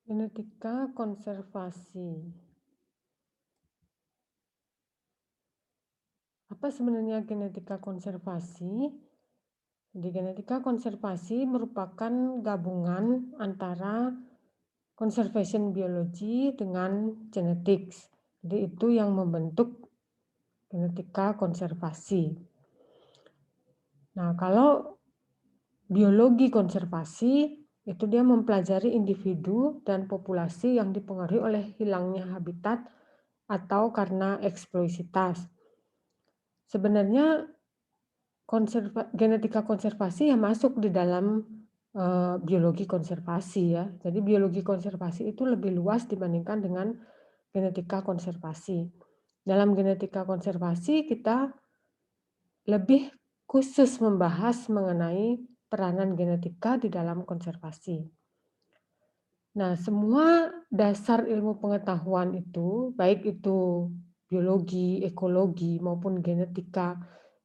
Genetika konservasi. Apa sebenarnya genetika konservasi? Di genetika konservasi merupakan gabungan antara conservation biology dengan genetics. Jadi itu yang membentuk genetika konservasi. Nah, kalau biologi konservasi itu dia mempelajari individu dan populasi yang dipengaruhi oleh hilangnya habitat atau karena eksploitasi. Sebenarnya genetika konservasi yang masuk di dalam biologi konservasi ya. Jadi biologi konservasi itu lebih luas dibandingkan dengan genetika konservasi. Dalam genetika konservasi kita lebih khusus membahas mengenai peranan genetika di dalam konservasi. Nah, semua dasar ilmu pengetahuan itu, baik itu biologi, ekologi, maupun genetika,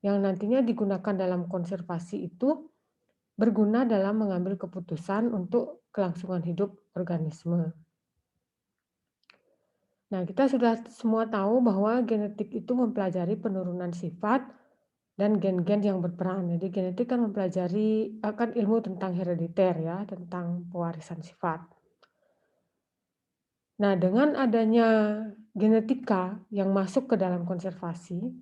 yang nantinya digunakan dalam konservasi itu berguna dalam mengambil keputusan untuk kelangsungan hidup organisme. Nah, kita sudah semua tahu bahwa genetik itu mempelajari penurunan sifat dan gen-gen yang berperan. Jadi genetik kan mempelajari akan ilmu tentang herediter ya, tentang pewarisan sifat. Nah, dengan adanya genetika yang masuk ke dalam konservasi,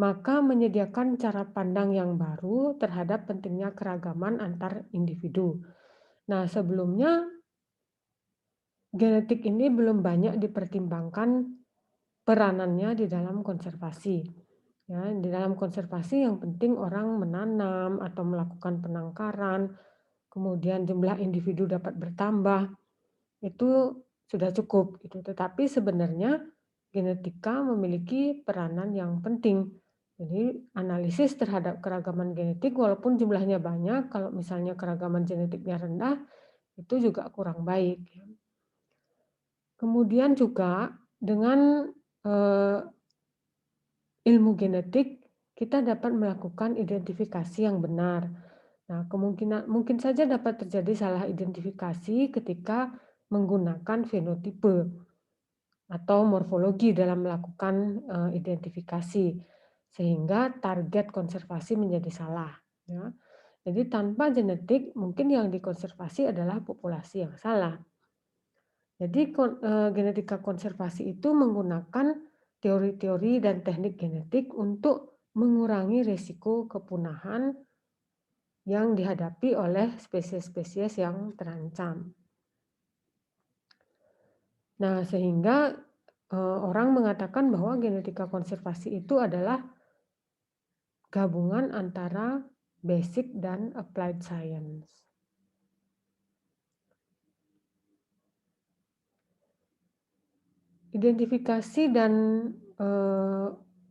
maka menyediakan cara pandang yang baru terhadap pentingnya keragaman antar individu. Nah, sebelumnya genetik ini belum banyak dipertimbangkan peranannya di dalam konservasi. Ya, di dalam konservasi yang penting orang menanam atau melakukan penangkaran, kemudian jumlah individu dapat bertambah, itu sudah cukup gitu. Tetapi sebenarnya genetika memiliki peranan yang penting. Jadi analisis terhadap keragaman genetik walaupun jumlahnya banyak, kalau misalnya keragaman genetiknya rendah, itu juga kurang baik ya. Kemudian juga dengan ilmu genetik kita dapat melakukan identifikasi yang benar. Nah, mungkin saja dapat terjadi salah identifikasi ketika menggunakan fenotipe atau morfologi dalam melakukan identifikasi, sehingga target konservasi menjadi salah. Ya. Jadi tanpa genetik mungkin yang dikonservasi adalah populasi yang salah. Jadi genetika konservasi itu menggunakan teori-teori dan teknik genetik untuk mengurangi risiko kepunahan yang dihadapi oleh spesies-spesies yang terancam. Nah, sehingga orang mengatakan bahwa genetika konservasi itu adalah gabungan antara basic dan applied science. Identifikasi dan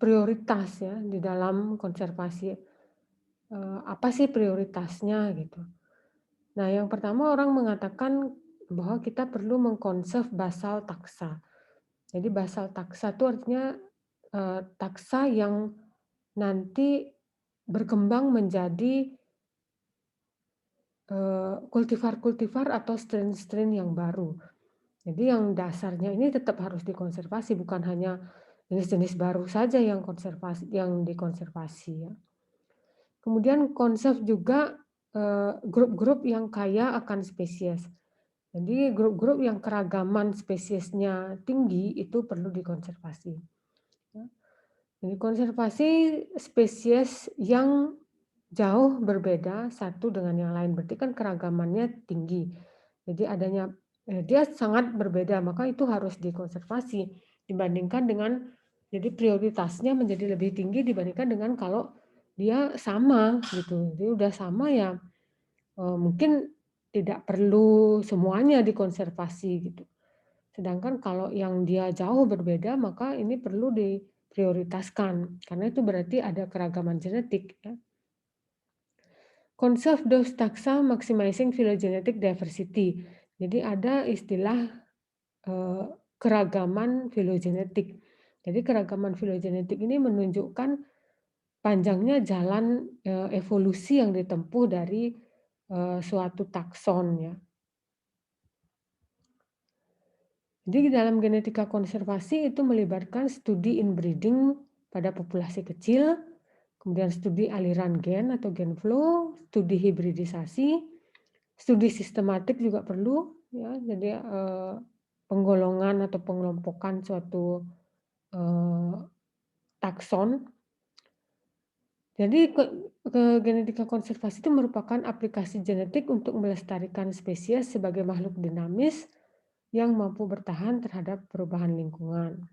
prioritas ya di dalam konservasi. Apa sih prioritasnya gitu. Nah, yang pertama orang mengatakan bahwa kita perlu mengkonserv basal taxa. Jadi basal taxa itu artinya taxa yang nanti berkembang menjadi kultivar-kultivar atau strain-strain yang baru. Jadi yang dasarnya ini tetap harus dikonservasi, bukan hanya jenis-jenis baru saja yang dikonservasi ya. Kemudian konserv juga grup-grup yang kaya akan spesies. Jadi grup-grup yang keragaman spesiesnya tinggi itu perlu dikonservasi. Ya. Jadi konservasi spesies yang jauh berbeda satu dengan yang lain, berarti kan keragamannya tinggi. Jadi dia sangat berbeda, maka itu harus dikonservasi dibandingkan dengan jadi prioritasnya menjadi lebih tinggi dibandingkan dengan kalau dia sama gitu. Jadi udah sama ya mungkin tidak perlu semuanya dikonservasi gitu. Sedangkan kalau yang dia jauh berbeda maka ini perlu diprioritaskan karena itu berarti ada keragaman genetik ya. Conserve those taxa maximizing phylogenetic diversity. Jadi ada istilah keragaman filogenetik. Jadi keragaman filogenetik ini menunjukkan panjangnya jalan evolusi yang ditempuh dari suatu takson ya. Jadi dalam genetika konservasi itu melibatkan studi inbreeding pada populasi kecil, kemudian studi aliran gen atau gen flow, studi hibridisasi, studi sistematik juga perlu ya. Jadi, penggolongan atau pengelompokan suatu, eee, takson. Jadi genetika konservasi itu merupakan aplikasi genetik untuk melestarikan spesies sebagai makhluk dinamis yang mampu bertahan terhadap perubahan lingkungan.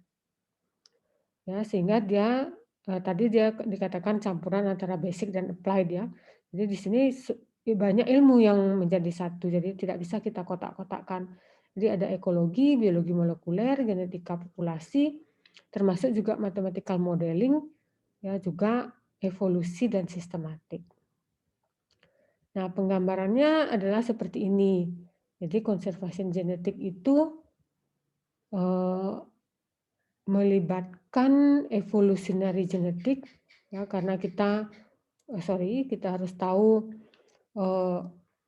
Ya, sehingga dia, tadi dia dikatakan campuran antara basic dan applied ya. Jadi di sini banyak ilmu yang menjadi satu, jadi tidak bisa kita kotak-kotakkan. Jadi ada ekologi, biologi molekuler, genetika populasi, termasuk juga mathematical modeling, ya juga evolusi dan sistematik. Nah, penggambarannya adalah seperti ini. Jadi konservasi genetik itu, eee melibatkan evolutionary genetik, ya karena kita harus tahu, eee,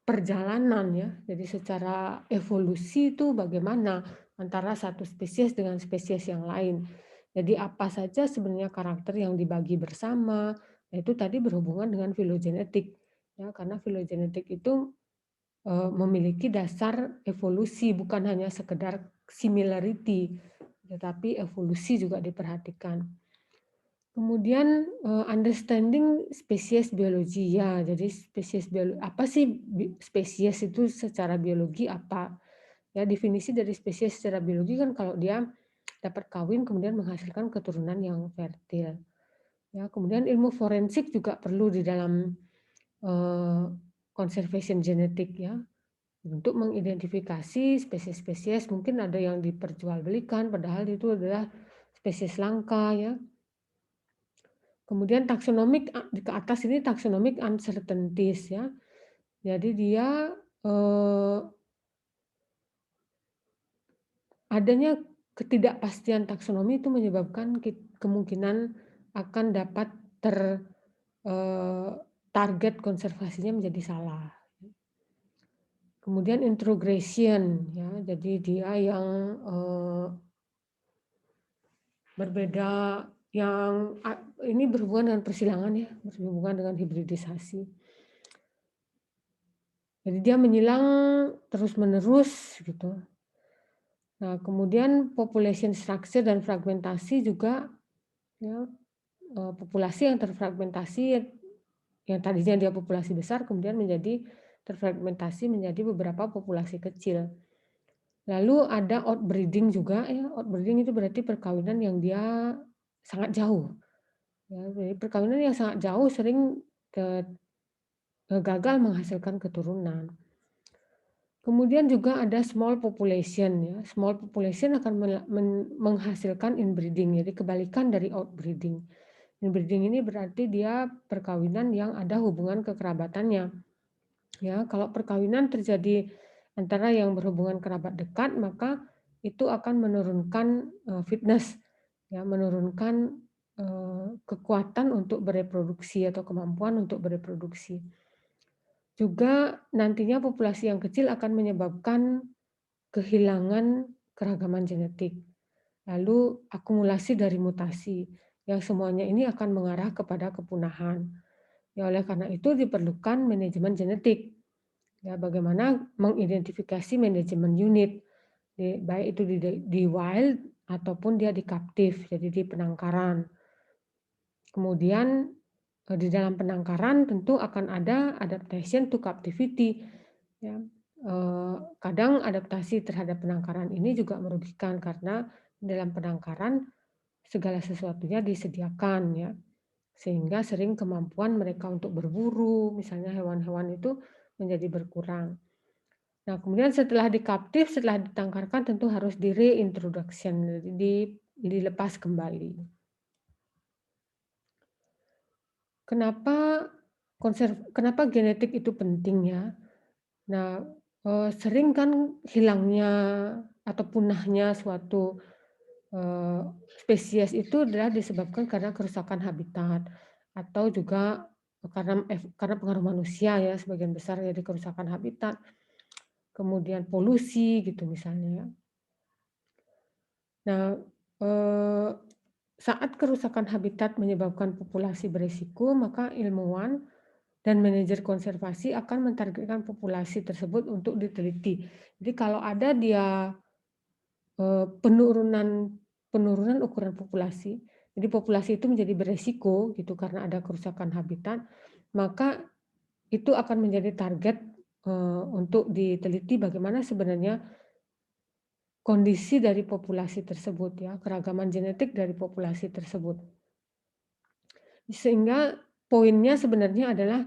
perjalanan ya. Jadi secara evolusi itu bagaimana antara satu spesies dengan spesies yang lain. Jadi apa saja sebenarnya karakter yang dibagi bersama, nah itu tadi berhubungan dengan filogenetik, ya karena filogenetik itu, memiliki dasar evolusi bukan hanya sekedar similarity. Tetapi evolusi juga diperhatikan. Kemudian, understanding spesies biologi, ya jadi apa sih spesies itu secara biologi apa? Ya definisi dari spesies secara biologi kan kalau dia dapat kawin kemudian menghasilkan keturunan yang fertil. Ya kemudian ilmu forensik juga perlu di dalam, eee, conservation genetik ya, untuk mengidentifikasi spesies-spesies mungkin ada yang diperjualbelikan padahal itu adalah spesies langka ya. Kemudian taksonomik di ke atas ini taksonomik uncertainties ya. Jadi dia, eee, adanya ketidakpastian taksonomi itu menyebabkan kemungkinan akan dapat eee, target konservasinya menjadi salah. Kemudian introgression ya, jadi dia yang, berbeda yang ini berhubungan dengan persilangan ya, berhubungan dengan hibridisasi. Jadi dia menyilang terus-menerus gitu. Nah kemudian population structure dan fragmentasi juga ya, populasi yang terfragmentasi yang tadinya dia populasi besar kemudian menjadi terfragmentasi menjadi beberapa populasi kecil. Lalu ada outbreeding juga ya, outbreeding itu berarti perkawinan yang dia sangat jauh. Ya, jadi perkawinan yang sangat jauh sering gagal menghasilkan keturunan. Kemudian juga ada small population ya, small population akan menghasilkan inbreeding, jadi kebalikan dari outbreeding. Inbreeding ini berarti dia perkawinan yang ada hubungan kekerabatannya. Ya, kalau perkawinan terjadi antara yang berhubungan kerabat dekat, maka itu akan menurunkan, fitness, ya, menurunkan, kekuatan untuk bereproduksi atau kemampuan untuk bereproduksi. Juga nantinya populasi yang kecil akan menyebabkan kehilangan keragaman genetik, lalu akumulasi dari mutasi, yang semuanya ini akan mengarah kepada kepunahan. Ya oleh karena itu diperlukan manajemen genetik. Ya bagaimana mengidentifikasi manajemen unit, baik itu di wild ataupun dia di captive, jadi di penangkaran. Kemudian, di dalam penangkaran tentu akan ada adaptation to captivity ya, kadang adaptasi terhadap penangkaran ini juga merugikan karena dalam penangkaran segala sesuatunya disediakan ya, sehingga sering kemampuan mereka untuk berburu, misalnya hewan-hewan itu menjadi berkurang. Nah kemudian setelah di-captive, setelah ditangkarkan tentu harus di-reintroduction, dilepas kembali. Kenapa kenapa genetik itu penting ya? Nah, sering kan hilangnya atau punahnya suatu, eee, spesies itu adalah disebabkan karena kerusakan habitat atau juga karena pengaruh manusia ya sebagian besar jadi kerusakan habitat, kemudian polusi gitu misalnya ya. Nah, eee, saat kerusakan habitat menyebabkan populasi beresiko, maka ilmuwan dan manajer konservasi akan mentargetkan populasi tersebut untuk diteliti. Jadi kalau ada dia, penurunan penurunan ukuran populasi, jadi populasi itu menjadi beresiko gitu karena ada kerusakan habitat, maka itu akan menjadi target, untuk diteliti bagaimana sebenarnya kondisi dari populasi tersebut ya, keragaman genetik dari populasi tersebut. Sehingga poinnya sebenarnya adalah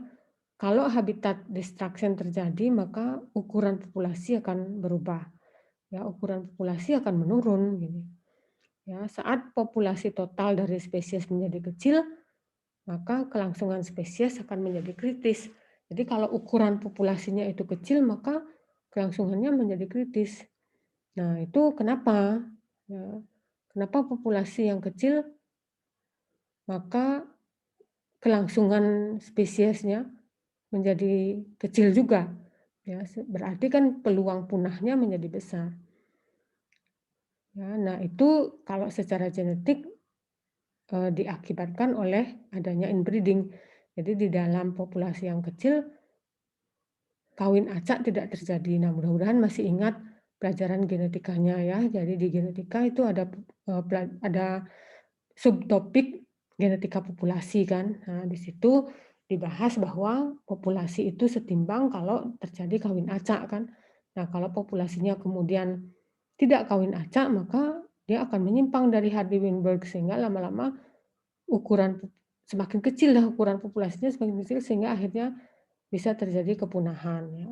kalau habitat destruction terjadi, maka ukuran populasi akan berubah, ya, ukuran populasi akan menurun gini, ya. Saat populasi total dari spesies menjadi kecil, maka kelangsungan spesies akan menjadi kritis. Jadi kalau ukuran populasinya itu kecil, maka kelangsungannya menjadi kritis. Nah, itu kenapa? Ya, kenapa populasi yang kecil, maka kelangsungan spesiesnya menjadi kecil juga, ya, berarti kan peluang punahnya menjadi besar. Ya, nah itu kalau secara genetik, diakibatkan oleh adanya inbreeding. Jadi di dalam populasi yang kecil, kawin acak tidak terjadi. Nah, mudah-mudahan masih ingat pelajaran genetikanya ya. Jadi di genetika itu ada subtopik genetika populasi kan. Nah, di situ dibahas bahwa populasi itu setimbang kalau terjadi kawin acak kan. Nah, kalau populasinya kemudian tidak kawin acak, maka dia akan menyimpang dari Hardy-Weinberg sehingga lama-lama ukuran semakin kecil lah ukuran populasinya semakin kecil sehingga akhirnya bisa terjadi kepunahan ya.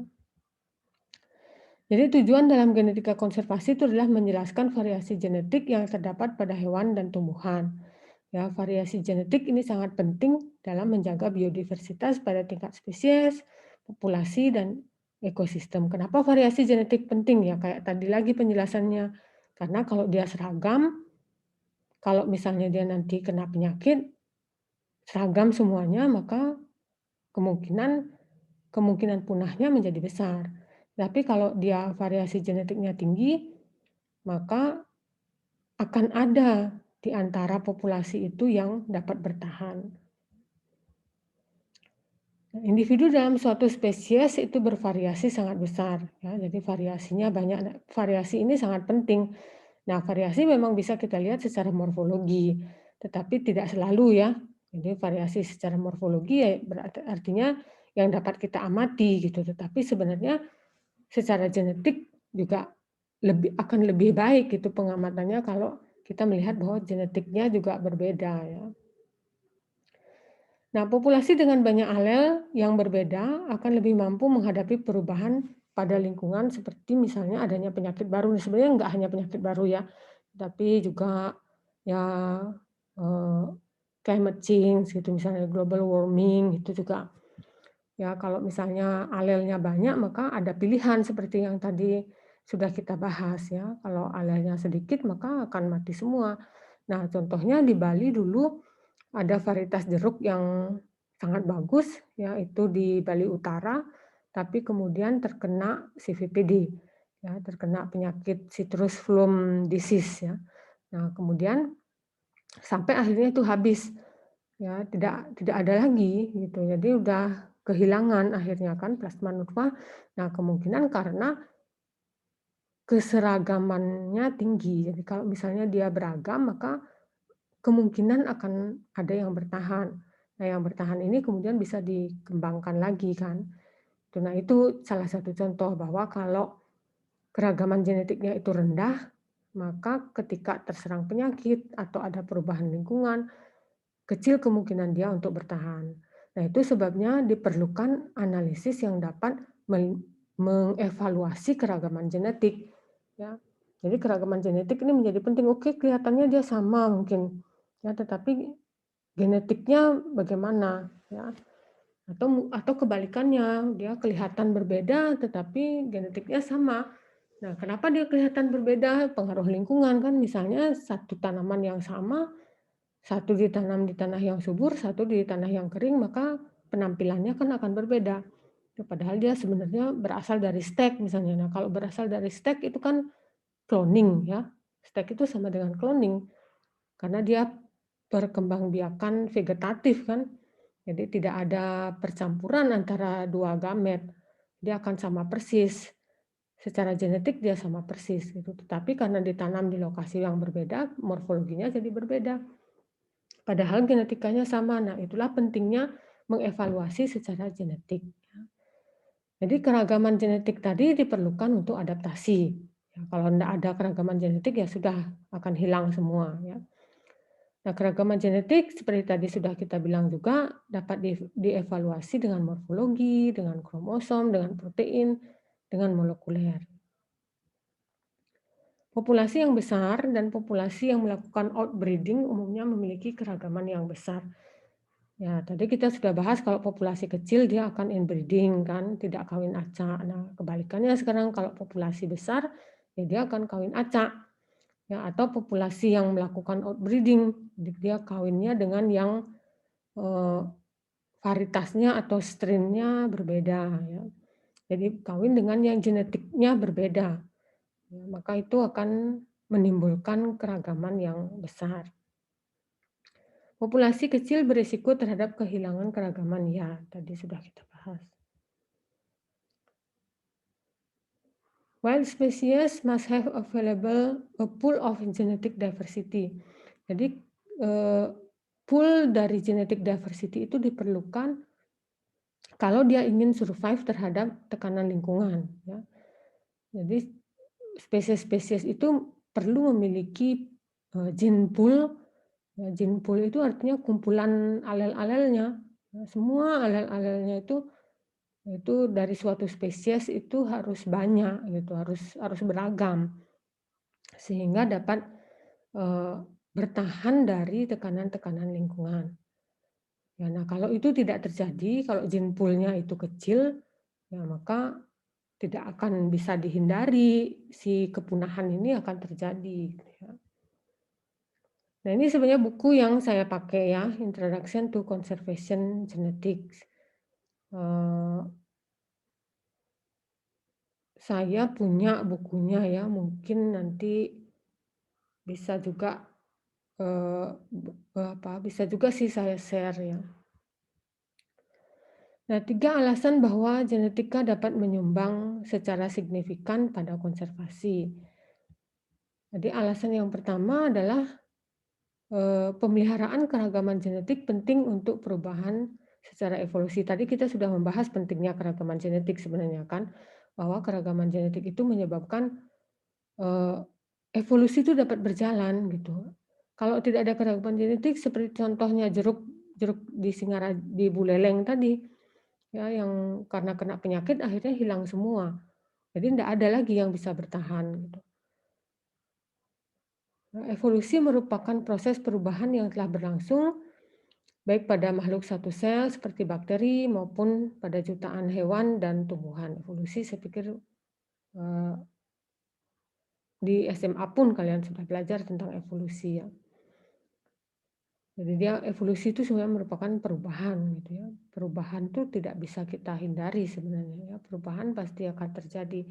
Jadi tujuan dalam genetika konservasi itu adalah menjelaskan variasi genetik yang terdapat pada hewan dan tumbuhan. Ya, variasi genetik ini sangat penting dalam menjaga biodiversitas pada tingkat spesies, populasi, dan ekosistem. Kenapa variasi genetik penting ya? Kayak tadi lagi penjelasannya. Karena kalau dia seragam, kalau misalnya dia nanti kena penyakit, seragam semuanya, maka kemungkinan kemungkinan punahnya menjadi besar. Tapi kalau dia variasi genetiknya tinggi, maka akan ada di antara populasi itu yang dapat bertahan. Individu dalam suatu spesies itu bervariasi sangat besar, ya. Jadi variasinya banyak. Nah, variasi ini sangat penting. Nah, variasi memang bisa kita lihat secara morfologi, tetapi tidak selalu ya. Jadi variasi secara morfologi ya artinya yang dapat kita amati gitu. Tetapi sebenarnya secara genetik juga akan lebih baik gitu pengamatannya kalau kita melihat bahwa genetiknya juga berbeda ya. Nah, populasi dengan banyak alel yang berbeda akan lebih mampu menghadapi perubahan pada lingkungan seperti misalnya adanya penyakit baru. Sebenarnya nggak hanya penyakit baru ya, tapi juga ya eh, climate change gitu, misalnya global warming itu juga. Ya, kalau misalnya alelnya banyak maka ada pilihan seperti yang tadi sudah kita bahas ya. Kalau alelnya sedikit maka akan mati semua. Nah, contohnya di Bali dulu ada varietas jeruk yang sangat bagus, yaitu di Bali Utara, tapi kemudian terkena CVPD, ya, terkena penyakit citrus plum disease ya. Nah, kemudian sampai akhirnya itu habis, ya, tidak ada lagi gitu. Jadi udah kehilangan akhirnya kan plasmanutua. Nah, kemungkinan karena keseragamannya tinggi. Jadi kalau misalnya dia beragam, maka kemungkinan akan ada yang bertahan. Nah, yang bertahan ini kemudian bisa dikembangkan lagi kan. Nah, itu salah satu contoh bahwa kalau keragaman genetiknya itu rendah, maka ketika terserang penyakit atau ada perubahan lingkungan, kecil kemungkinan dia untuk bertahan. Nah, itu sebabnya diperlukan analisis yang dapat mengevaluasi keragaman genetik. Ya. Jadi keragaman genetik ini menjadi penting. Oke, kelihatannya dia sama mungkin, ya, tetapi genetiknya bagaimana, ya? Atau kebalikannya, dia kelihatan berbeda tetapi genetiknya sama. Nah, kenapa dia kelihatan berbeda? Pengaruh lingkungan kan, misalnya satu tanaman yang sama, satu ditanam di tanah yang subur, satu di tanah yang kering, maka penampilannya kan akan berbeda. Ya, padahal dia sebenarnya berasal dari stek misalnya. Nah, kalau berasal dari stek itu kan cloning ya. Stek itu sama dengan cloning, karena dia perkembangbiakan vegetatif kan. Jadi tidak ada percampuran antara 2 gamet. Dia akan sama persis. Secara genetik dia sama persis gitu, tetapi karena ditanam di lokasi yang berbeda, morfologinya jadi berbeda. Padahal genetikanya sama. Nah, itulah pentingnya mengevaluasi secara genetik. Jadi keragaman genetik tadi diperlukan untuk adaptasi. Ya, kalau tidak ada keragaman genetik ya sudah akan hilang semua ya. Nah, keragaman genetik seperti tadi sudah kita bilang juga dapat dievaluasi dengan morfologi, dengan kromosom, dengan protein, dengan molekuler. Populasi yang besar dan populasi yang melakukan outbreeding umumnya memiliki keragaman yang besar. Ya, tadi kita sudah bahas kalau populasi kecil dia akan inbreeding kan, tidak kawin acak. Nah, kebalikannya sekarang kalau populasi besar, ya dia akan kawin acak. Ya, atau populasi yang melakukan outbreeding, dia kawinnya dengan yang varietasnya atau strain-nya berbeda ya. Jadi kawin dengan yang genetiknya berbeda. Ya, maka itu akan menimbulkan keragaman yang besar. Populasi kecil berisiko terhadap kehilangan keragaman, ya tadi sudah kita bahas. Wild species must have available a pool of genetic diversity. Jadi pool dari genetic diversity itu diperlukan kalau dia ingin survive terhadap tekanan lingkungan. Ya. Jadi spesies-spesies itu perlu memiliki gene pool. Ya, gene pool itu artinya kumpulan alel-alelnya. Nah, semua alel-alelnya itu dari suatu spesies itu harus banyak gitu, harus beragam sehingga dapat bertahan dari tekanan-tekanan lingkungan. Ya, nah kalau itu tidak terjadi, kalau gene pool-nya itu kecil, ya maka tidak akan bisa dihindari si kepunahan ini akan terjadi. Gitu ya. Nah ini sebenarnya buku yang saya pakai ya, Introduction to Conservation Genetics. Saya punya bukunya ya, mungkin nanti bisa juga bisa juga sih saya share ya. Nah, 3 alasan bahwa genetika dapat menyumbang secara signifikan pada konservasi. Jadi alasan yang pertama adalah pemeliharaan keragaman genetik penting untuk perubahan secara evolusi. Tadi kita sudah membahas pentingnya keragaman genetik sebenarnya kan, bahwa keragaman genetik itu menyebabkan evolusi itu dapat berjalan gitu. Kalau tidak ada keragaman genetik seperti contohnya jeruk jeruk di buleleng tadi, ya yang karena kena penyakit akhirnya hilang semua. Jadi tidak ada lagi yang bisa bertahan gitu. Nah, evolusi merupakan proses perubahan yang telah berlangsung baik pada makhluk satu sel seperti bakteri maupun pada jutaan hewan dan tumbuhan. Evolusi saya pikir di SMA pun kalian sudah belajar tentang evolusi ya. Jadi dia evolusi itu sebenarnya merupakan perubahan gitu ya. Perubahan itu tidak bisa kita hindari sebenarnya ya. Perubahan pasti akan terjadi.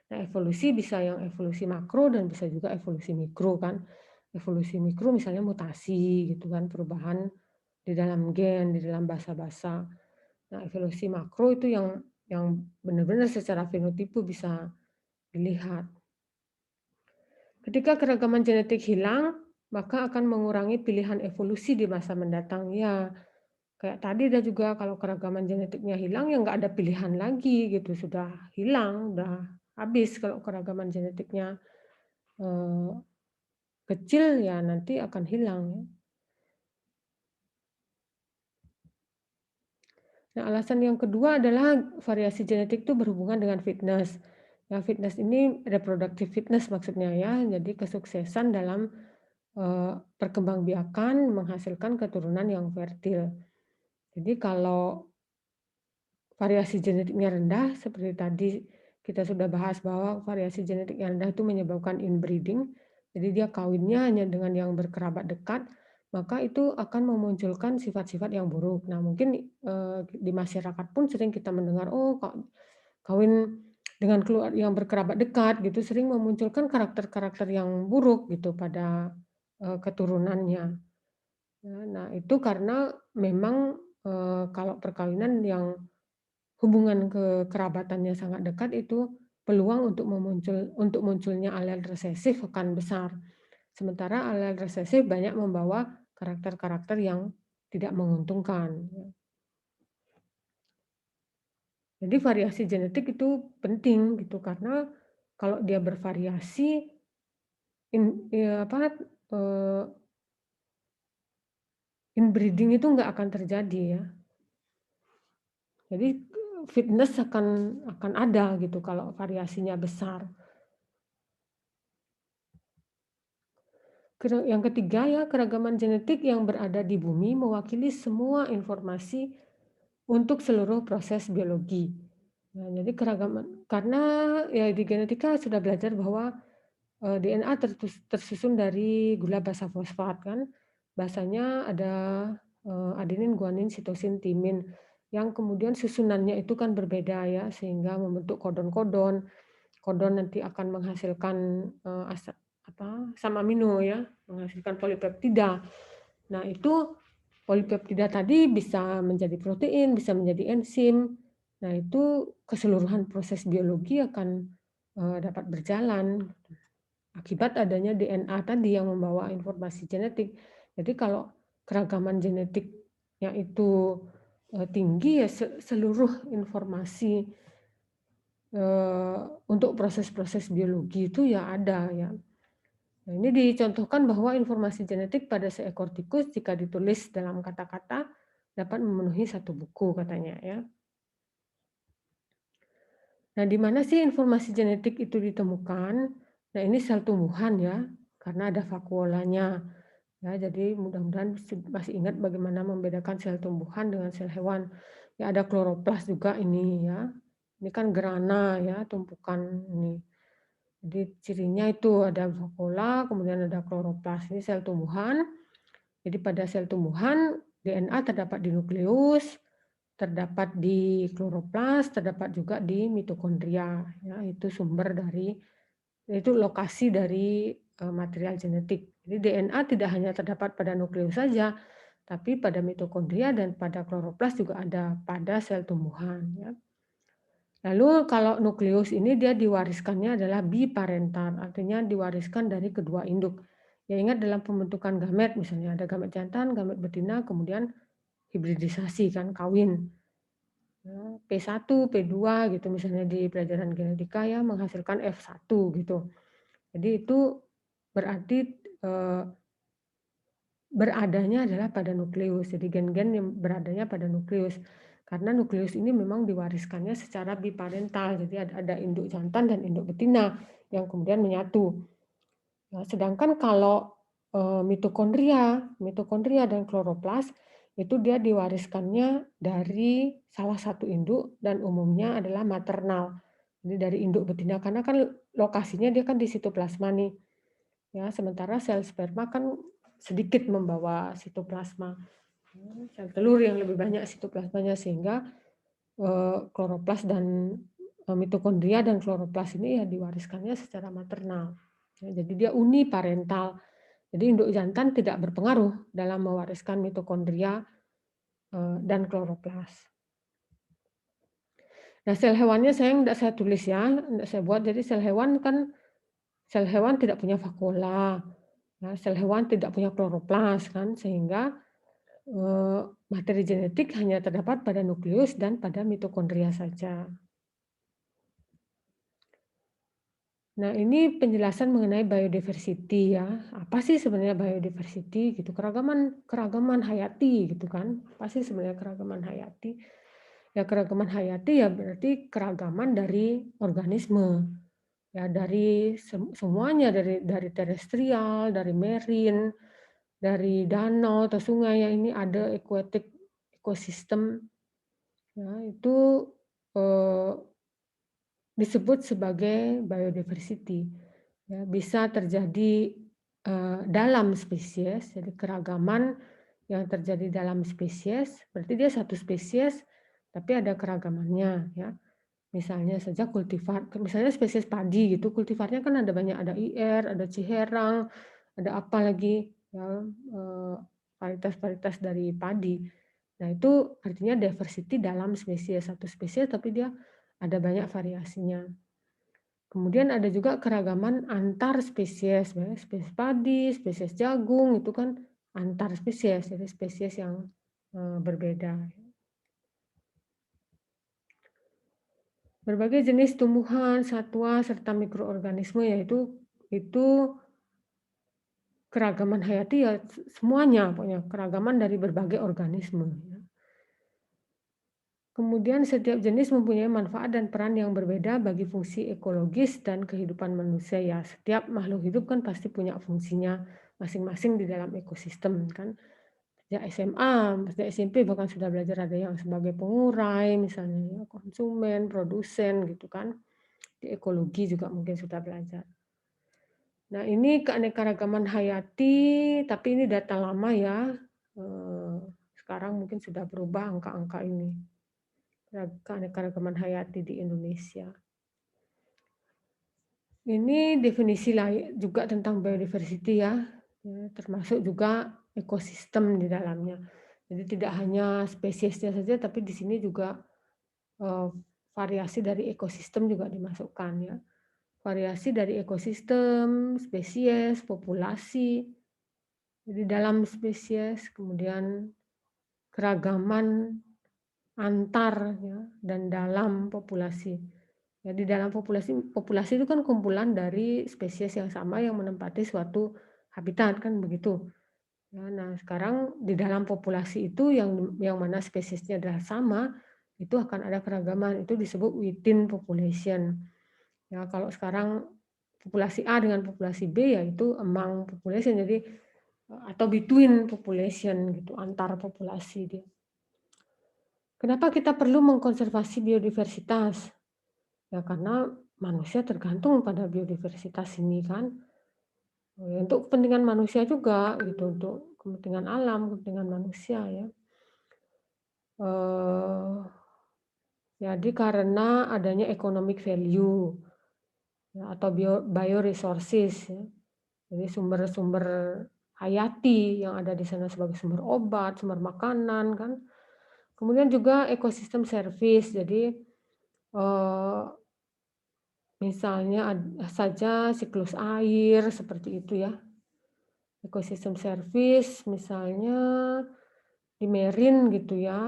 Nah, evolusi bisa yang evolusi makro dan bisa juga evolusi mikro kan. Evolusi mikro misalnya mutasi gitu kan, perubahan di dalam gen, di dalam basa-basa. Nah, evolusi makro itu yang benar-benar secara fenotipe bisa dilihat. Ketika keragaman genetik hilang, maka akan mengurangi pilihan evolusi di masa mendatang. Ya, kayak tadi dan juga kalau keragaman genetiknya hilang ya nggak ada pilihan lagi gitu, sudah hilang, udah habis kalau keragaman genetiknya kecil ya nanti akan hilang ya. Nah, alasan yang kedua adalah variasi genetik itu berhubungan dengan fitness. Ya, fitness ini reproductive fitness maksudnya ya, jadi kesuksesan dalam perkembangbiakan menghasilkan keturunan yang fertil. Jadi kalau variasi genetiknya rendah, seperti tadi kita sudah bahas bahwa variasi genetik yang rendah itu menyebabkan inbreeding, jadi dia kawinnya hanya dengan yang berkerabat dekat, maka itu akan memunculkan sifat-sifat yang buruk. Nah mungkin di masyarakat pun sering kita mendengar, oh kawin dengan yang berkerabat dekat gitu sering memunculkan karakter-karakter yang buruk gitu pada, keturunannya. Nah itu karena memang, kalau perkawinan yang hubungan kekerabatannya sangat dekat itu peluang untuk munculnya allel resesif akan besar. Sementara allel resesif banyak membawa karakter-karakter yang tidak menguntungkan. Jadi variasi genetik itu penting gitu karena kalau dia bervariasi apa, eee, inbreeding itu nggak akan terjadi ya. Jadi fitness akan ada gitu kalau variasinya besar. Yang ketiga ya, keragaman genetik yang berada di bumi mewakili semua informasi untuk seluruh proses biologi. Nah, jadi keragaman karena ya di genetika sudah belajar bahwa, DNA tersusun dari gula basa fosfat kan. Basanya ada, adenin, guanin, sitosin, timin, yang kemudian susunannya itu kan berbeda ya, sehingga membentuk kodon-kodon. Kodon nanti akan menghasilkan, asam amino ya, menghasilkan polipeptida. Nah itu polipeptida tadi bisa menjadi protein, bisa menjadi enzim. Nah itu keseluruhan proses biologi akan, dapat berjalan akibat adanya DNA tadi yang membawa informasi genetik. Jadi kalau keragaman genetiknya itu, tinggi ya seluruh informasi, untuk proses-proses biologi itu ya ada ya. Nah ini dicontohkan bahwa informasi genetik pada seekor tikus jika ditulis dalam kata-kata dapat memenuhi satu buku katanya ya. Nah di mana sih informasi genetik itu ditemukan? Nah ini sel tumbuhan ya, karena ada vakuolanya. Ya, jadi mudah-mudahan masih ingat bagaimana membedakan sel tumbuhan dengan sel hewan. Ya ada kloroplas juga ini ya. Ini kan grana ya, tumpukan ini. Jadi cirinya itu ada vakuola, kemudian ada kloroplas. Ini sel tumbuhan. Jadi pada sel tumbuhan DNA terdapat di nukleus, terdapat di kloroplas, terdapat juga di mitokondria. Ya, itu sumber dari itu lokasi dari material genetik. Jadi DNA tidak hanya terdapat pada nukleus saja, tapi pada mitokondria dan pada kloroplas juga ada pada sel tumbuhan. Ya. Lalu kalau nukleus ini dia diwariskannya adalah biparental, artinya diwariskan dari kedua induk. Ya ingat dalam pembentukan gamet misalnya ada gamet jantan, gamet betina, kemudian hibridisasi kan kawin. Ya, P1, P2 gitu misalnya di pelajaran genetika ya menghasilkan F1 gitu. Jadi itu berarti beradanya adalah pada nukleus. Jadi gen-gen yang beradanya pada nukleus. Karena nukleus ini memang diwariskannya secara biparental. Jadi ada induk jantan dan induk betina yang kemudian menyatu. Nah, sedangkan kalau mitokondria dan kloroplas itu dia diwariskannya dari salah satu induk dan umumnya adalah maternal. Jadi dari induk betina karena kan lokasinya dia kan di sitoplasma nih. Ya, sementara sel sperma kan sedikit membawa sitoplasma. Sel telur yang lebih banyak sitoplasmanya sehingga kloroplas dan mitokondria dan kloroplas ini ya diwariskannya secara maternal. Ya, jadi dia uniparental. Jadi induk jantan tidak berpengaruh dalam mewariskan mitokondria dan kloroplas. Nah, sel hewannya enggak saya tulis ya, enggak saya buat. Jadi sel hewan tidak punya vakuola. Nah, sel hewan tidak punya kloroplas kan, sehingga materi genetik hanya terdapat pada nukleus dan pada mitokondria saja. Nah, ini penjelasan mengenai biodiversity ya. Apa sih sebenarnya biodiversity gitu? Keragaman hayati gitu kan. Apa sih sebenarnya keragaman hayati? Ya keragaman hayati ya berarti keragaman dari organisme. Ya dari semuanya dari terestrial, dari marine, dari danau atau sungai yang ini ada aquatic ecosystem. Ya, itu eh, disebut sebagai biodiversity. Ya, bisa terjadi dalam spesies, jadi keragaman yang terjadi dalam spesies, berarti dia satu spesies, tapi ada keragamannya. Ya. Misalnya saja kultivar, misalnya spesies padi gitu, kultivarnya kan ada banyak, ada IR, ada Ciherang, ada apa lagi ya, varietas-varietas dari padi. Nah itu artinya diversity dalam spesies, satu spesies tapi dia ada banyak variasinya. Kemudian ada juga keragaman antar spesies, ya, spesies padi, spesies jagung, itu kan antar spesies, jadi spesies yang berbeda. Berbagai jenis tumbuhan, satwa, serta mikroorganisme yaitu itu keragaman hayati ya semuanya pokoknya, keragaman dari berbagai organisme ya. Kemudian setiap jenis mempunyai manfaat dan peran yang berbeda bagi fungsi ekologis dan kehidupan manusia ya. Setiap makhluk hidup kan pasti punya fungsinya masing-masing di dalam ekosistem kan. Sejak SMA, sejak SMP bahkan sudah belajar ada yang sebagai pengurai misalnya ya, konsumen, produsen gitu kan. Di ekologi juga mungkin sudah belajar. Nah, ini keanekaragaman hayati, tapi ini data lama ya. Sekarang mungkin sudah berubah angka-angka ini. Keanekaragaman hayati di Indonesia. Ini definisi lain juga tentang biodiversity ya, termasuk juga ekosistem di dalamnya. Jadi tidak hanya spesiesnya saja, tapi di sini juga variasi dari ekosistem juga dimasukkan ya. Variasi dari ekosistem, spesies, populasi, jadi dalam spesies, kemudian keragaman antar ya, dan dalam populasi. Ya, di dalam populasi itu kan kumpulan dari spesies yang sama yang menempati suatu habitat kan begitu. Ya, nah sekarang di dalam populasi itu yang mana spesiesnya adalah sama, itu akan ada keragaman, itu disebut within population. Ya, kalau sekarang populasi A dengan populasi B yaitu among population, jadi atau between population gitu, antar populasi dia. Kenapa kita perlu mengkonservasi biodiversitas? Ya karena manusia tergantung pada biodiversitas ini kan. Untuk kepentingan manusia juga gitu, untuk kepentingan alam, kepentingan manusia ya. Jadi karena adanya economic value ya, atau bioresources ya. Jadi sumber-sumber hayati yang ada di sana sebagai sumber obat, sumber makanan kan. Kemudian juga ekosistem service. Jadi misalnya saja siklus air seperti itu ya. Ekosistem service misalnya di Merin gitu ya,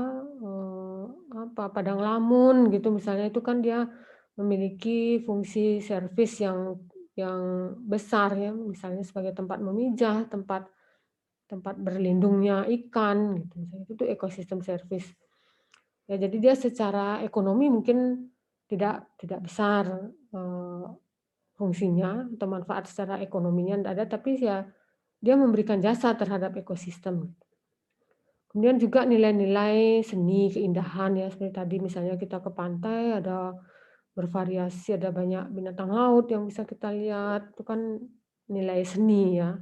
padang lamun gitu misalnya itu kan dia memiliki fungsi service yang besar ya, misalnya sebagai tempat memijah, tempat berlindungnya ikan gitu, misalnya itu tuh ekosistem service. Ya jadi dia secara ekonomi mungkin tidak besar, fungsinya atau manfaat secara ekonominya nggak ada, tapi ya dia memberikan jasa terhadap ekosistem. Kemudian juga nilai-nilai seni, keindahan ya, seperti tadi misalnya kita ke pantai ada bervariasi, ada banyak binatang laut yang bisa kita lihat, itu kan nilai seni ya.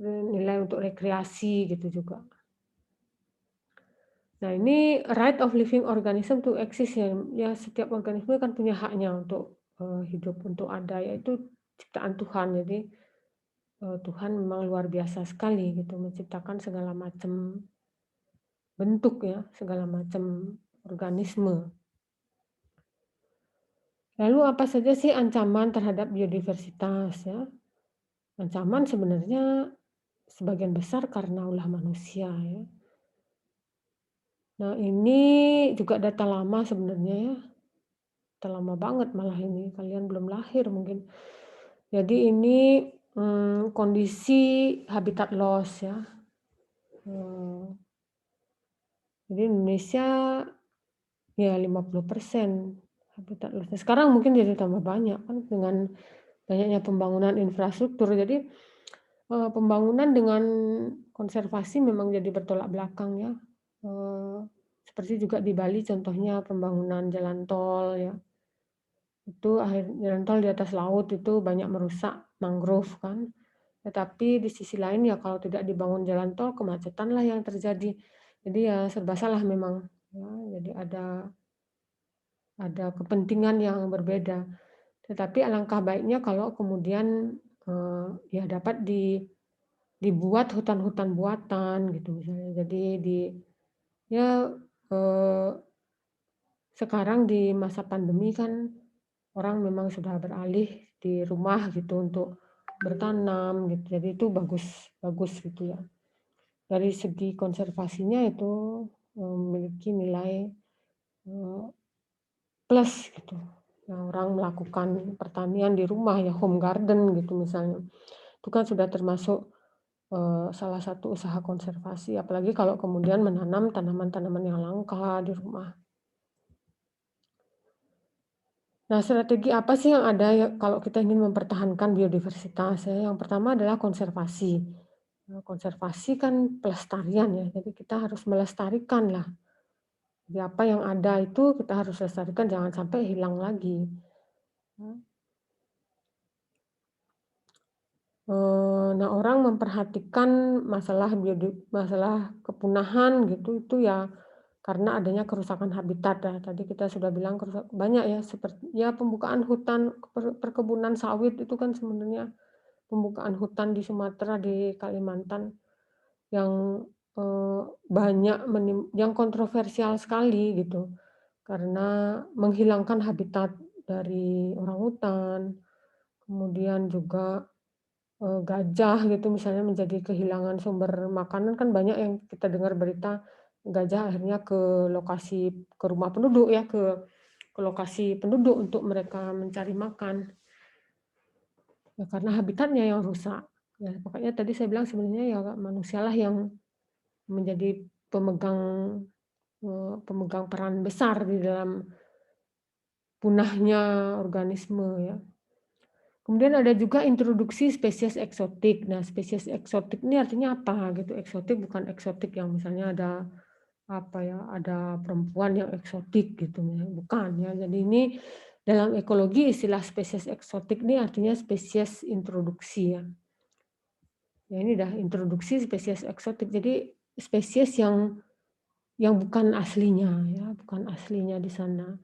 Nilai untuk rekreasi gitu juga. Nah ini right of living organism to exist ya, ya setiap organisme kan punya haknya untuk hidup, untuk ada, yaitu ciptaan Tuhan. Jadi Tuhan memang luar biasa sekali gitu menciptakan segala macam bentuk ya, segala macam organisme. Lalu apa saja sih ancaman terhadap biodiversitas ya? Ancaman sebenarnya sebagian besar karena ulah manusia ya. Nah ini juga data lama sebenarnya ya. Data lama banget malah ini, kalian belum lahir mungkin. Jadi ini kondisi habitat loss ya. Jadi Indonesia ya 50% habitat loss. Sekarang mungkin jadi tambah banyak kan dengan banyaknya pembangunan infrastruktur. Jadi pembangunan dengan konservasi memang jadi bertolak belakang ya. Seperti juga di Bali contohnya pembangunan jalan tol ya. Itu jalan tol di atas laut itu banyak merusak mangrove kan. Tetapi di sisi lain ya kalau tidak dibangun jalan tol kemacetanlah yang terjadi. Jadi ya serba salah memang ya. Jadi ada ada kepentingan yang berbeda. Tetapi alangkah baiknya kalau kemudian, ya dapat dibuat hutan-hutan buatan gitu misalnya. Jadi ya, eee, sekarang di masa pandemi kan orang memang sudah beralih di rumah gitu untuk bertanam gitu, jadi itu bagus bagus gitu ya. Dari segi konservasinya itu, memiliki nilai, eee, plus gitu. Nah, orang melakukan pertanian di rumah ya, home garden gitu misalnya. Itu kan sudah termasuk, salah satu usaha konservasi, apalagi kalau kemudian menanam tanaman-tanaman yang langka di rumah. Nah, strategi apa sih yang ada ya kalau kita ingin mempertahankan biodiversitas ya? Yang pertama adalah konservasi. Konservasi kan pelestarian ya, jadi kita harus melestarikan lah. Jadi apa yang ada itu kita harus lestarikan, jangan sampai hilang lagi. Nah, orang memperhatikan masalah kepunahan gitu, itu ya karena adanya kerusakan habitat ya. Tadi kita sudah bilang banyak ya, seperti ya pembukaan hutan, perkebunan sawit itu kan sebenarnya pembukaan hutan di Sumatera, di Kalimantan yang, banyak yang kontroversial sekali gitu, karena menghilangkan habitat dari orangutan, kemudian juga gajah gitu misalnya menjadi kehilangan sumber makanan, kan banyak yang kita dengar berita gajah akhirnya ke rumah penduduk ya, ke lokasi penduduk untuk mereka mencari makan, ya karena habitatnya yang rusak. Ya pokoknya tadi saya bilang sebenarnya ya manusialah yang menjadi pemegang, pemegang peran besar di dalam punahnya organisme ya. Kemudian ada juga introduksi spesies eksotik. Nah, spesies eksotik ini artinya apa gitu? Eksotik bukan eksotik yang misalnya ada apa ya, ada perempuan yang eksotik gitu ya, bukan ya. Jadi ini dalam ekologi istilah spesies eksotik ini artinya spesies introduksi ya. Ya ini dah introduksi spesies eksotik. Jadi spesies yang bukan aslinya ya, bukan aslinya di sana.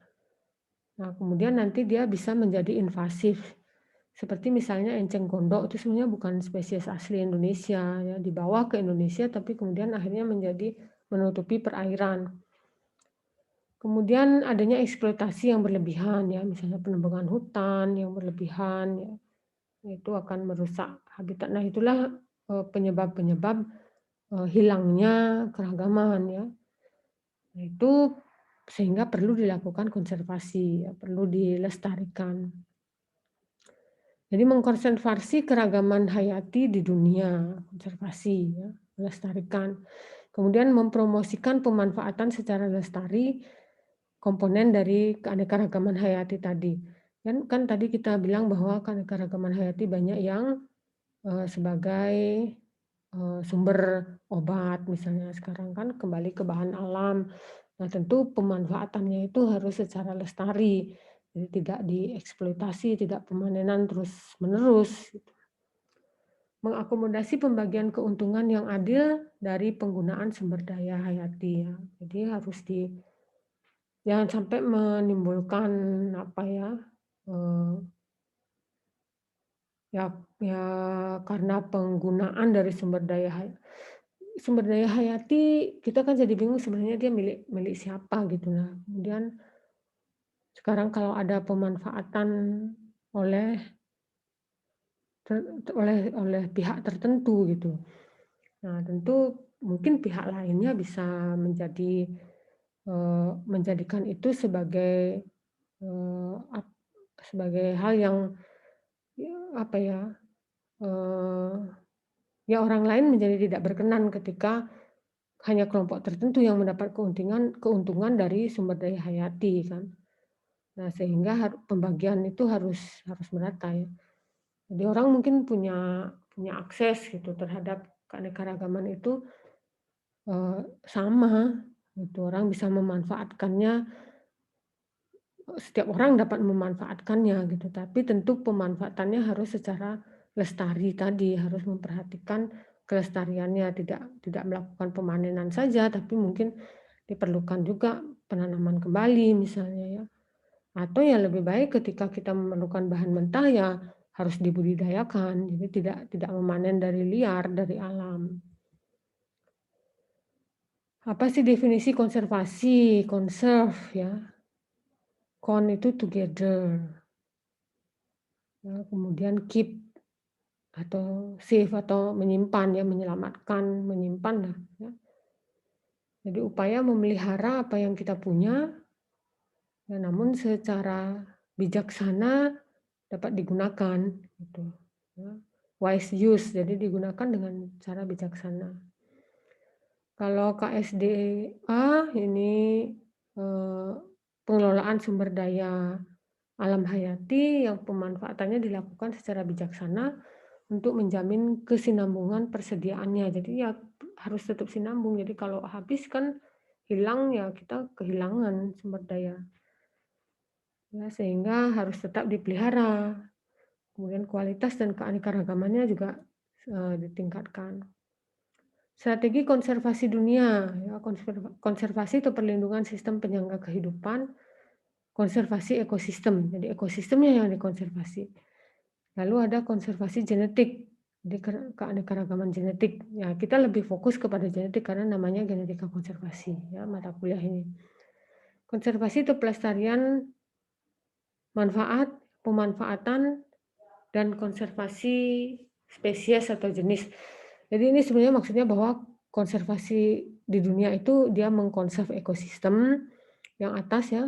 Nah, kemudian nanti dia bisa menjadi invasif. Seperti misalnya enceng gondok itu sebenarnya bukan spesies asli Indonesia ya, dibawa ke Indonesia tapi kemudian akhirnya menjadi menutupi perairan. Kemudian adanya eksploitasi yang berlebihan ya, misalnya penebangan hutan yang berlebihan ya, itu akan merusak habitat. Nah, itulah penyebab-penyebab hilangnya keragaman ya. Nah, itu sehingga perlu dilakukan konservasi ya, perlu dilestarikan. Jadi mengkonservasi keragaman hayati di dunia, konservasi ya, melestarikan. Kemudian mempromosikan pemanfaatan secara lestari komponen dari keanekaragaman hayati tadi. Kan tadi kita bilang bahwa keanekaragaman hayati banyak yang, sebagai, sumber obat misalnya sekarang kan kembali ke bahan alam. Nah, tentu pemanfaatannya itu harus secara lestari, jadi tidak dieksploitasi, tidak pemanenan terus-menerus, gitu. Mengakomodasi pembagian keuntungan yang adil dari penggunaan sumber daya hayati ya. Jadi harus jangan sampai menimbulkan apa ya, eee, ya ya karena penggunaan dari sumber daya hayati kita kan jadi bingung sebenarnya dia milik milik siapa gitu. Nah, kemudian sekarang kalau ada pemanfaatan oleh oleh pihak tertentu gitu. Nah, tentu mungkin pihak lainnya bisa menjadikan itu sebagai, eee, ap sebagai hal yang ya apa ya, eee, ya orang lain menjadi tidak berkenan ketika hanya kelompok tertentu yang mendapat keuntungan dari sumber daya hayati kan. Nah, sehingga pembagian itu harus harus merata ya. Jadi orang mungkin punya punya akses gitu terhadap keanekaragaman itu, sama gitu, orang bisa memanfaatkannya, setiap orang dapat memanfaatkannya gitu, tapi tentu pemanfaatannya harus secara lestari tadi, harus memperhatikan kelestariannya, tidak tidak melakukan pemanenan saja, tapi mungkin diperlukan juga penanaman kembali misalnya ya. Atau yang lebih baik ketika kita memerlukan bahan mentah ya harus dibudidayakan, jadi tidak memanen dari liar, dari alam. Apa sih definisi konservasi? Conserve ya, con itu together, ya, kemudian keep atau save atau menyimpan ya, menyelamatkan, menyimpan lah ya. Jadi upaya memelihara apa yang kita punya, ya, namun secara bijaksana dapat digunakan gitu ya. Wise use, jadi digunakan dengan cara bijaksana. Kalau KSDA ini pengelolaan sumber daya alam hayati yang pemanfaatannya dilakukan secara bijaksana untuk menjamin kesinambungan persediaannya. Jadi ya harus tetap sinambung. Jadi kalau habis kan hilang ya kita kehilangan sumber daya. Ya, sehingga harus tetap dipelihara. Kemudian kualitas dan keanekaragamannya juga ditingkatkan. Strategi konservasi dunia, ya, konservasi atau perlindungan sistem penyangga kehidupan, konservasi ekosistem. Jadi ekosistemnya yang dikonservasi. Lalu ada konservasi genetik, jadi keanekaragaman genetik. Ya, kita lebih fokus kepada genetik karena namanya genetika konservasi, ya, mata kuliah ini. Konservasi itu pelestarian manfaat, pemanfaatan, dan konservasi spesies atau jenis. Jadi ini sebenarnya maksudnya bahwa konservasi di dunia itu dia mengkonserv ekosistem yang atas ya.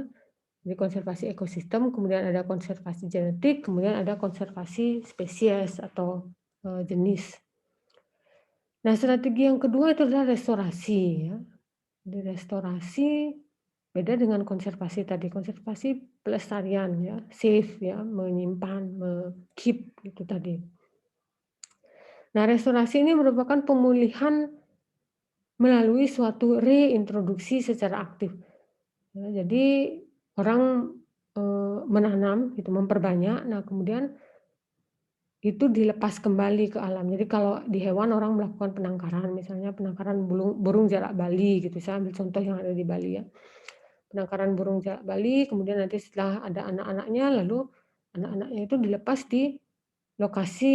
Jadi konservasi ekosistem, kemudian ada konservasi genetik, kemudian ada konservasi spesies atau jenis. Nah, strategi yang kedua itu adalah restorasi ya. Jadi restorasi beda dengan konservasi tadi. Konservasi pelestarian ya, save ya, menyimpan, keep gitu tadi. Nah, restorasi ini merupakan pemulihan melalui suatu reintroduksi secara aktif. Ya, jadi orang menanam gitu, memperbanyak, nah kemudian itu dilepas kembali ke alam. Jadi kalau di hewan orang melakukan penangkaran, misalnya penangkaran burung jalak Bali gitu, saya ambil contoh yang ada di Bali ya. Penangkaran burung jalak Bali, kemudian nanti setelah ada anak-anaknya, lalu anak-anaknya itu dilepas di lokasi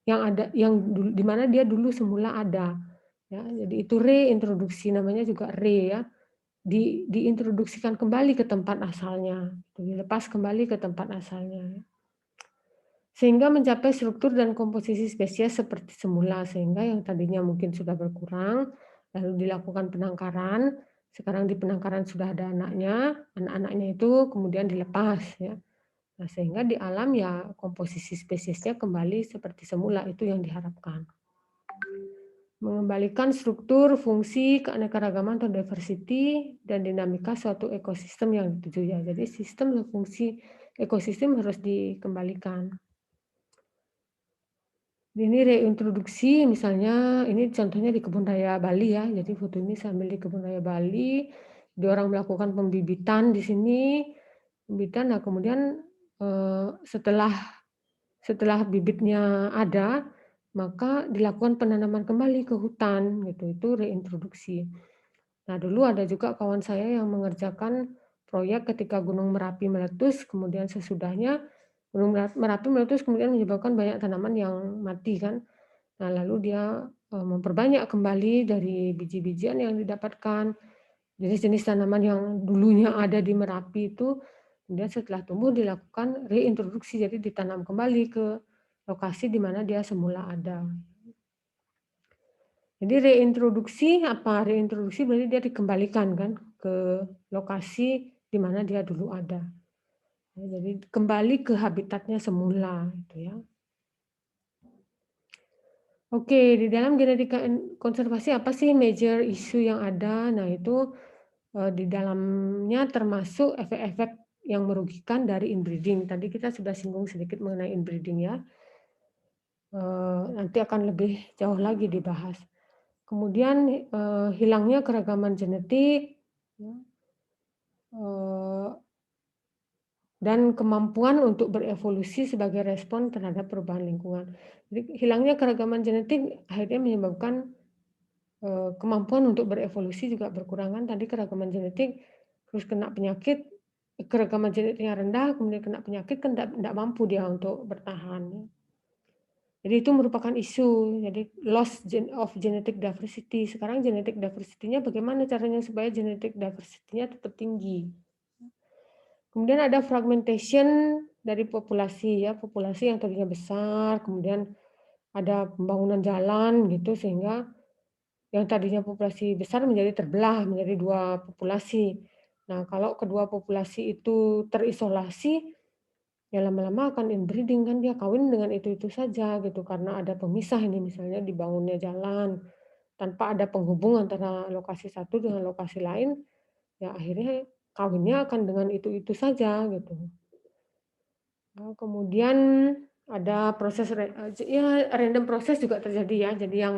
yang di mana dia dulu semula ada. Ya, jadi itu reintroduksi, namanya juga ya. Diintroduksikan kembali ke tempat asalnya, dilepas kembali ke tempat asalnya. Sehingga mencapai struktur dan komposisi spesies seperti semula, sehingga yang tadinya mungkin sudah berkurang, lalu dilakukan penangkaran, sekarang di penangkaran sudah ada anak-anaknya itu kemudian dilepas ya. Nah, sehingga di alam ya komposisi spesiesnya kembali seperti semula, itu yang diharapkan. Mengembalikan struktur, fungsi, keanekaragaman atau diversity dan dinamika suatu ekosistem yang dituju ya. Jadi sistem dan fungsi ekosistem harus dikembalikan. Ini reintroduksi misalnya ini contohnya di Kebun Raya Bali ya. Jadi foto ini saya ambil di Kebun Raya Bali. Dia orang melakukan pembibitan di sini. Pembibitan, nah kemudian setelah bibitnya ada, maka dilakukan penanaman kembali ke hutan gitu, itu reintroduksi. Nah, dulu ada juga kawan saya yang mengerjakan proyek ketika Gunung Merapi meletus, kemudian sesudahnya Gunung Merapi meletus kemudian menyebabkan banyak tanaman yang mati kan. Nah, lalu dia memperbanyak kembali dari biji-bijian yang didapatkan, jenis-jenis tanaman yang dulunya ada di Merapi itu, kemudian setelah tumbuh dilakukan reintroduksi, jadi ditanam kembali ke lokasi di mana dia semula ada. Jadi reintroduksi apa? Reintroduksi berarti dia dikembalikan kan ke lokasi di mana dia dulu ada. Ya, jadi kembali ke habitatnya semula gitu ya. Oke, di dalam genetika konservasi apa sih major issue yang ada? Nah, itu di dalamnya termasuk efek-efek yang merugikan dari inbreeding. Tadi kita sudah singgung sedikit mengenai inbreeding ya. Nanti akan lebih jauh lagi dibahas. Kemudian hilangnya keragaman genetik, ya, dan kemampuan untuk berevolusi sebagai respon terhadap perubahan lingkungan. Jadi hilangnya keragaman genetik akhirnya menyebabkan kemampuan untuk berevolusi juga berkurang kan. Tadi keragaman genetik, terus kena penyakit, keragaman genetiknya rendah, kemudian kena penyakit kan ndak mampu dia untuk bertahan ya. Jadi itu merupakan isu, jadi of genetic diversity. Sekarang genetic diversity-nya bagaimana caranya supaya genetic diversity-nya tetap tinggi. Kemudian ada fragmentation dari populasi ya, populasi yang tadinya besar, kemudian ada pembangunan jalan gitu sehingga yang tadinya populasi besar menjadi terbelah menjadi 2 populasi. Nah, kalau kedua populasi itu terisolasi, ya lama-lama akan inbreeding kan dia kawin dengan itu-itu saja gitu, karena ada pemisah ini misalnya dibangunnya jalan, tanpa ada penghubung antara lokasi satu dengan lokasi lain, ya akhirnya kawinnya akan dengan itu-itu saja gitu. Kemudian ada proses ya random proses juga terjadi ya, jadi yang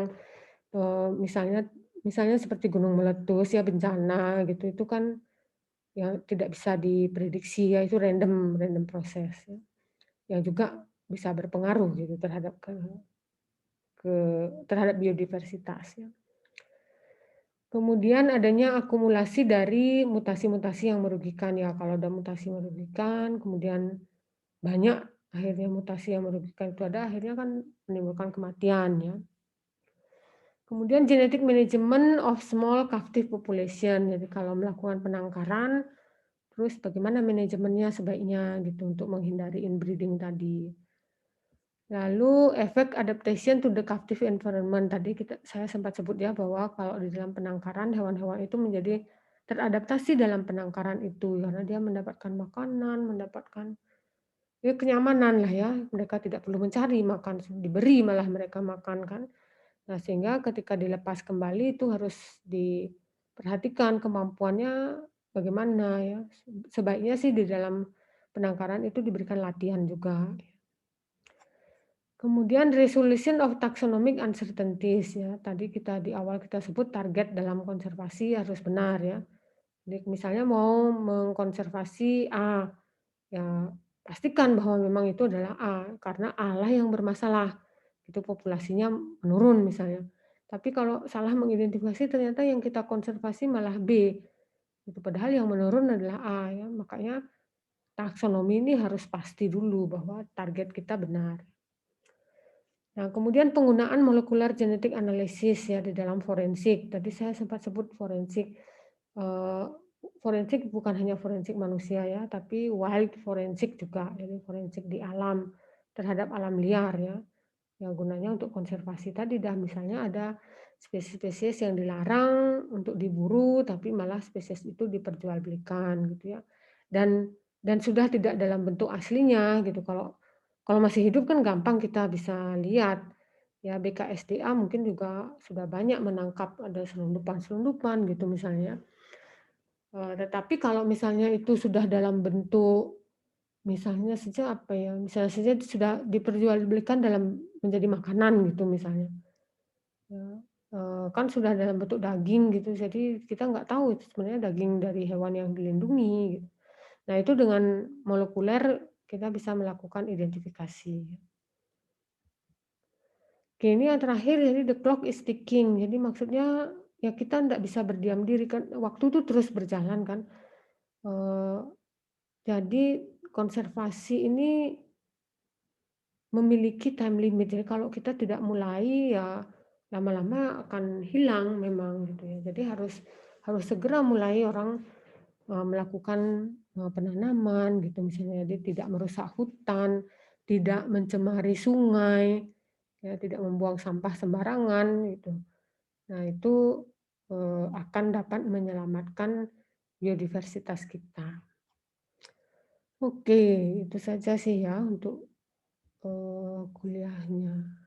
misalnya misalnya seperti gunung meletus ya bencana gitu, itu kan yang tidak bisa diprediksi ya, itu random random proses ya, yang juga bisa berpengaruh gitu ke terhadap biodiversitas ya. Kemudian adanya akumulasi dari mutasi-mutasi yang merugikan ya, kalau ada mutasi merugikan, kemudian banyak akhirnya mutasi yang merugikan itu ada, akhirnya kan menimbulkan kematian ya. Kemudian genetic management of small captive population. Jadi kalau melakukan penangkaran, terus bagaimana manajemennya sebaiknya gitu untuk menghindari inbreeding tadi. Lalu efek adaptation to the captive environment. Tadi saya sempat sebut ya bahwa kalau di dalam penangkaran hewan-hewan itu menjadi teradaptasi dalam penangkaran itu karena dia mendapatkan makanan, mendapatkan ya kenyamanan lah ya. Mereka tidak perlu mencari makan, diberi malah mereka makan kan. Nah, sehingga ketika dilepas kembali itu harus diperhatikan kemampuannya bagaimana ya. Sebaiknya sih di dalam penangkaran itu diberikan latihan juga. Kemudian resolution of taxonomic uncertainties ya. Tadi kita di awal kita sebut target dalam konservasi harus benar ya. Jadi misalnya mau mengkonservasi A, ya pastikan bahwa memang itu adalah A, karena A lah yang bermasalah. Itu populasinya menurun misalnya. Tapi kalau salah mengidentifikasi ternyata yang kita konservasi malah B. Itu padahal yang menurun adalah A ya. Makanya taksonomi ini harus pasti dulu bahwa target kita benar. Nah, kemudian penggunaan molekular genetic analysis ya di dalam forensik. Tadi saya sempat sebut forensik. Eh, Forensik bukan hanya forensik manusia ya, tapi wild forensik juga. Jadi forensik di alam terhadap alam liar ya. Yang gunanya untuk konservasi tadi dah misalnya ada spesies-spesies yang dilarang untuk diburu tapi malah spesies itu diperjualbelikan gitu ya. Dan sudah tidak dalam bentuk aslinya gitu. Kalau masih hidup kan gampang kita bisa lihat. Ya BKSDA mungkin juga sudah banyak menangkap ada selundupan-selundupan gitu misalnya. Tetapi kalau misalnya itu sudah dalam bentuk misalnya saja apa ya, misalnya saja sudah diperjualbelikan dalam menjadi makanan gitu misalnya, ya, kan sudah dalam bentuk daging gitu, jadi kita nggak tahu itu sebenarnya daging dari hewan yang dilindungi gitu. Nah itu dengan molekuler kita bisa melakukan identifikasi. Oke ini yang terakhir jadi the clock is ticking, jadi maksudnya ya kita nggak bisa berdiam diri kan, waktu itu terus berjalan kan, eee, jadi konservasi ini memiliki time limit. Jadi kalau kita tidak mulai ya lama-lama akan hilang memang gitu ya. Jadi harus harus segera mulai orang, melakukan, penanaman gitu misalnya. Jadi tidak merusak hutan, tidak mencemari sungai, ya tidak membuang sampah sembarangan gitu. Nah itu, akan dapat menyelamatkan biodiversitas kita. Oke, itu saja sih ya untuk, kuliahnya.